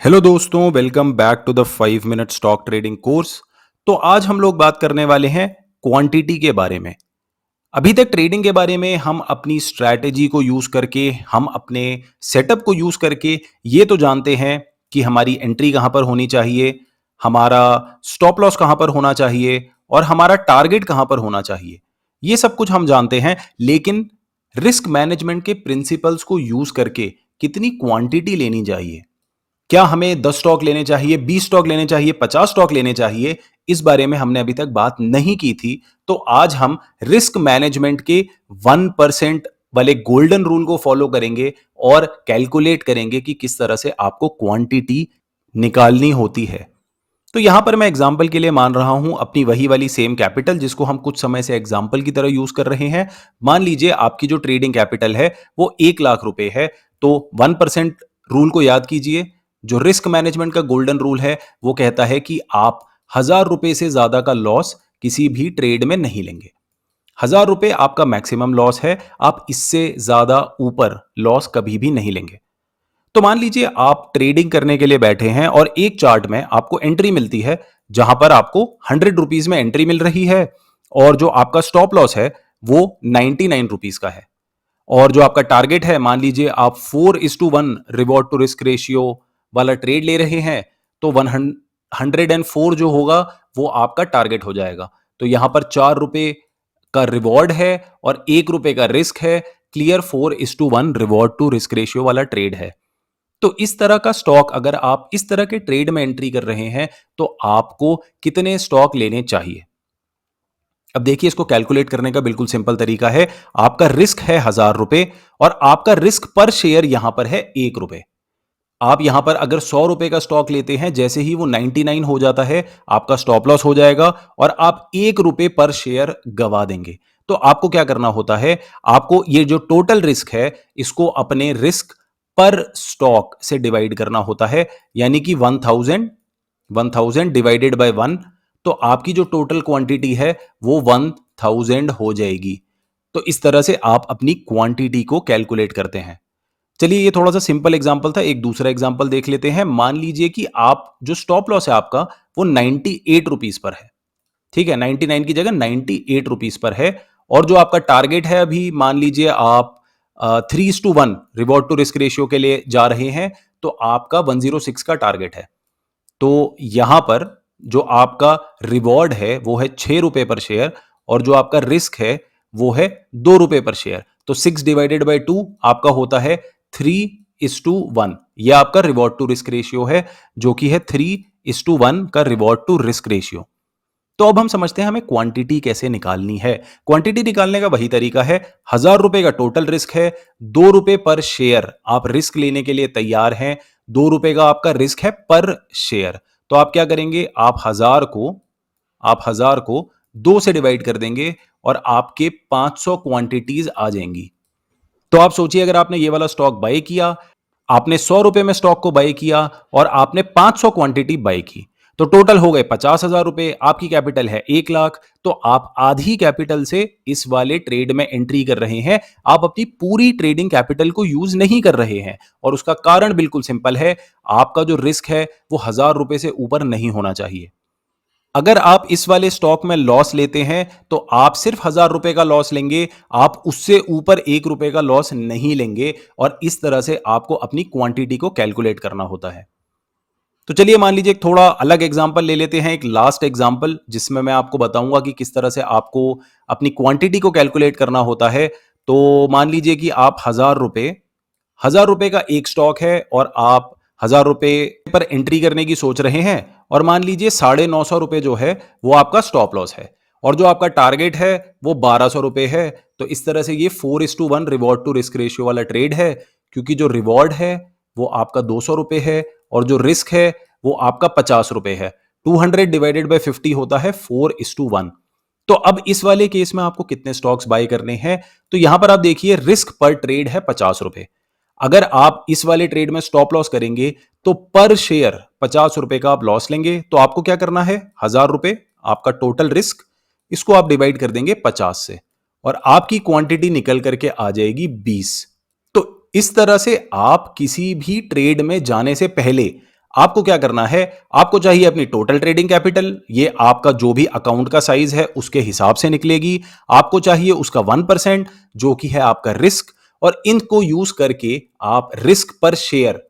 Hello दोस्तों, welcome back to the 5 minute stock trading course. तो आज हम लोग बात करने वाले हैं क्वांटिटी के बारे में। अभी तक ट्रेडिंग के बारे में हम अपनी स्ट्रैटेजी को यूज करके, हम अपने सेटअप को यूज करके ये तो जानते हैं कि हमारी एंट्री कहां पर होनी चाहिए, हमारा स्टॉप लॉस कहां पर होना चाहिए और हमारा टारगेट कहां पर होना चाहिए। ये सब कुछ हम जानते हैं, लेकिन रिस्क मैनेजमेंट के प्रिंसिपल्स को यूज करके कितनी क्वांटिटी लेनी चाहिए, क्या हमें 10 स्टॉक लेने चाहिए, 20 स्टॉक लेने चाहिए, 50 स्टॉक लेने चाहिए, इस बारे में हमने अभी तक बात नहीं की थी। तो आज हम रिस्क मैनेजमेंट के 1% वाले गोल्डन रूल को फॉलो करेंगे और कैलकुलेट करेंगे कि किस तरह से आपको क्वांटिटी निकालनी होती है। तो यहां पर मैं एग्जांपल के लिए मान रहा हूं अपनी वही वाली सेम कैपिटल, जिसको हम कुछ समय से एग्जांपल की तरह यूज कर रहे हैं। मान लीजिए आपकी जो ट्रेडिंग कैपिटल है वो 1 लाख रुपए है। तो 1% रूल को याद कीजिए। जो रिस्क मैनेजमेंट का गोल्डन रूल है वो कहता है कि आप 1000 रुपए से ज्यादा का लॉस किसी भी ट्रेड में नहीं लेंगे। 1000 रुपए आपका मैक्सिमम लॉस है, आप इससे ज्यादा ऊपर लॉस कभी भी नहीं लेंगे। तो मान लीजिए आप ट्रेडिंग करने के लिए बैठे हैं और एक चार्ट में आपको एंट्री मिलती है जहां पर आपको 100 रुपीज में एंट्री मिल रही है और जो आपका स्टॉप लॉस है वो 99 रुपीज का है। और जो आपका टारगेट है, मान लीजिए आप 4:1 रिवॉर्ड टू रिस्क रेशियो वाला ट्रेड ले रहे हैं, तो 104 जो होगा वो आपका टारगेट हो जाएगा। तो यहां पर 4 रुपए का रिवॉर्ड है और 1 रुपए का रिस्क है। Clear 4:1 reward to risk ratio वाला ट्रेड है। तो इस तरह का स्टॉक, अगर आप इस तरह के ट्रेड में एंट्री कर रहे हैं तो आपको कितने स्टॉक लेने चाहिए। अब देखिए, इसको कैलकुलेट करने का बिल्कुल सिंपल तरीका है। आपका रिस्क है 1000 रुपए और आपका रिस्क पर शेयर यहां पर है 1 रुपए। आप यहां पर अगर 100 रुपए का स्टॉक लेते हैं, जैसे ही वो 99 हो जाता है आपका स्टॉप लॉस हो जाएगा और आप 1 रुपए पर शेयर गवा देंगे। तो आपको क्या करना होता है, आपको ये जो टोटल रिस्क है इसको अपने रिस्क पर स्टॉक से डिवाइड करना होता है। यानी कि 1000 डिवाइडेड बाय 1, तो आपकी जो टोटल क्वांटिटी है वो 1000 हो जाएगी। तो इस तरह से आप अपनी क्वांटिटी को कैलकुलेट करते हैं। चलिए, ये थोड़ा सा सिंपल एग्जांपल था। एक दूसरा एग्जांपल देख लेते हैं। मान लीजिए कि आप जो स्टॉप लॉस है आपका वो 98 रुपीज पर है। ठीक है, 99 की जगह 98 रुपीज पर है। और जो आपका टारगेट है, अभी मान लीजिए आप 3:1 रिवॉर्ड टू रिस्क रेशियो के लिए जा रहे हैं, तो आपका 106 का टारगेट है। तो यहां पर जो आपका रिवॉर्ड है वो है 6 रुपए पर शेयर और जो आपका रिस्क है वो है 2 रुपए पर शेयर। तो 6/2 आपका होता है 3:1। यह आपका रिवॉर्ड टू रिस्क रेशियो है, जो कि है 3:1 का रिवॉर्ड टू रिस्क रेशियो। तो अब हम समझते हैं हमें क्वांटिटी कैसे निकालनी है। क्वांटिटी निकालने का वही तरीका है। 1000 रुपए का टोटल रिस्क है, 2 रुपए पर शेयर आप रिस्क लेने के लिए तैयार हैं। 2 रुपए का आपका रिस्क है पर शेयर। तो आप क्या करेंगे, आप हजार को 2 से डिवाइड कर देंगे और आपके 500 क्वांटिटीज आ जाएंगी। तो आप सोचिए, अगर आपने ये वाला स्टॉक बाय किया, आपने 100 रुपए में स्टॉक को बाय किया और आपने 500 क्वांटिटी बाय की, तो टोटल हो गए 50,000 रुपए। आपकी कैपिटल है 1 लाख। तो आप आधी कैपिटल से इस वाले ट्रेड में एंट्री कर रहे हैं। आप अपनी पूरी ट्रेडिंग कैपिटल को यूज नहीं कर रहे हैं और उसका कारण बिल्कुल सिंपल है। आपका जो रिस्क है वो 1000 रुपए से ऊपर नहीं होना चाहिए। अगर आप इस वाले स्टॉक में लॉस लेते हैं तो आप सिर्फ 1000 रुपए का लॉस लेंगे, आप उससे ऊपर 1 रुपए का लॉस नहीं लेंगे। और इस तरह से आपको अपनी क्वांटिटी को कैलकुलेट करना होता है। तो चलिए, मान लीजिए एक थोड़ा अलग एग्जांपल ले लेते हैं, एक लास्ट एग्जांपल, जिसमें मैं आपको बताऊंगा कि किस तरह से आपको अपनी क्वांटिटी को कैलकुलेट करना होता है। तो मान लीजिए कि आप 1000 रुपए का एक स्टॉक है और आप 1000 रुपए पर एंट्री करने की सोच रहे हैं। और मान लीजिए 950 रुपए जो है वो आपका स्टॉप लॉस है और जो आपका टारगेट है वो 1200 रुपए है। तो इस तरह से ये 4:1 रिवॉर्ड टू रिस्क रेशियो वाला ट्रेड है, क्योंकि जो रिवॉर्ड है वो आपका 200 रुपए है और जो रिस्क है वो आपका 50 रुपए है। 200 डिवाइडेड बाई 50 होता है 4:1। तो अब इस वाले केस में आपको कितने स्टॉक्स बाय करने हैं, तो यहां पर आप देखिए रिस्क पर ट्रेड है 50 रुपए। अगर आप इस वाले ट्रेड में स्टॉप लॉस करेंगे तो पर शेयर 50 रुपए का आप लॉस लेंगे। तो आपको क्या करना है, 1000 रुपए आपका टोटल रिस्क, इसको आप डिवाइड कर देंगे 50 से और आपकी क्वांटिटी निकल करके आ जाएगी 20। तो इस तरह से आप किसी भी ट्रेड में जाने से पहले आपको क्या करना है, आपको चाहिए अपनी टोटल ट्रेडिंग कैपिटल, ये आपका जो भी अकाउंट का साइज है उसके हिसाब से निकलेगी। आपको चाहिए उसका 1% जो कि है आपका रिस्क, और इनको यूज करके आप रिस्क पर शेयर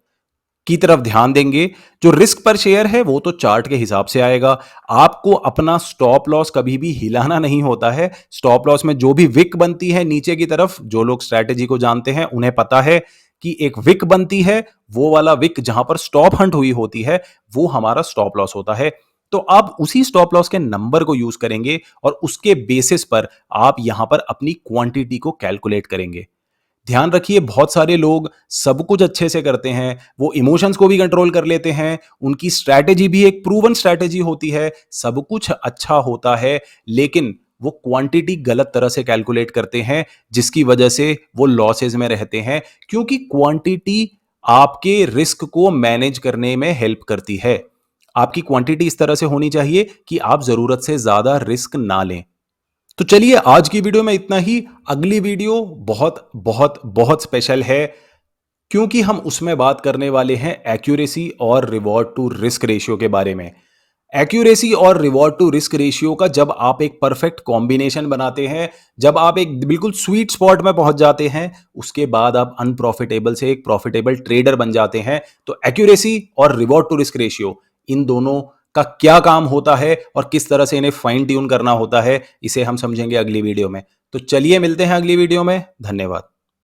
की तरफ ध्यान देंगे। जो रिस्क पर शेयर है वो तो चार्ट के हिसाब से आएगा। आपको अपना स्टॉप लॉस कभी भी हिलाना नहीं होता है। स्टॉप लॉस में जो भी विक बनती है नीचे की तरफ, जो लोग स्ट्रैटेजी को जानते हैं उन्हें पता है कि एक विक बनती है, वो वाला विक जहां पर स्टॉप हंट हुई होती है वो हमारा स्टॉप लॉस होता है। तो आप उसी स्टॉप लॉस के नंबर को यूज करेंगे और उसके बेसिस पर आप यहां पर अपनी क्वांटिटी को कैलकुलेट करेंगे। ध्यान रखिए, बहुत सारे लोग सब कुछ अच्छे से करते हैं, वो इमोशंस को भी कंट्रोल कर लेते हैं, उनकी स्ट्रैटेजी भी एक प्रूवन स्ट्रैटेजी होती है, सब कुछ अच्छा होता है, लेकिन वो क्वांटिटी गलत तरह से कैलकुलेट करते हैं, जिसकी वजह से वो लॉसेज में रहते हैं, क्योंकि क्वांटिटी आपके रिस्क को मैनेज करने में हेल्प करती है। आपकी क्वांटिटी इस तरह से होनी चाहिए कि आप जरूरत से ज्यादा रिस्क ना लें। तो चलिए, आज की वीडियो में इतना ही। अगली वीडियो बहुत बहुत बहुत स्पेशल है, क्योंकि हम उसमें बात करने वाले हैं एक्यूरेसी और रिवॉर्ड टू रिस्क रेशियो के बारे में। एक्यूरेसी और रिवॉर्ड टू रिस्क रेशियो का जब आप एक परफेक्ट कॉम्बिनेशन बनाते हैं, जब आप एक बिल्कुल स्वीट स्पॉट में पहुंच जाते हैं, उसके बाद आप अनप्रॉफिटेबल से एक प्रॉफिटेबल ट्रेडर बन जाते हैं। तो एक्यूरेसी और रिवॉर्ड टू रिस्क रेशियो, इन दोनों का क्या काम होता है और किस तरह से इन्हें फाइन ट्यून करना होता है, इसे हम समझेंगे अगली वीडियो में। तो चलिए मिलते हैं अगली वीडियो में। धन्यवाद।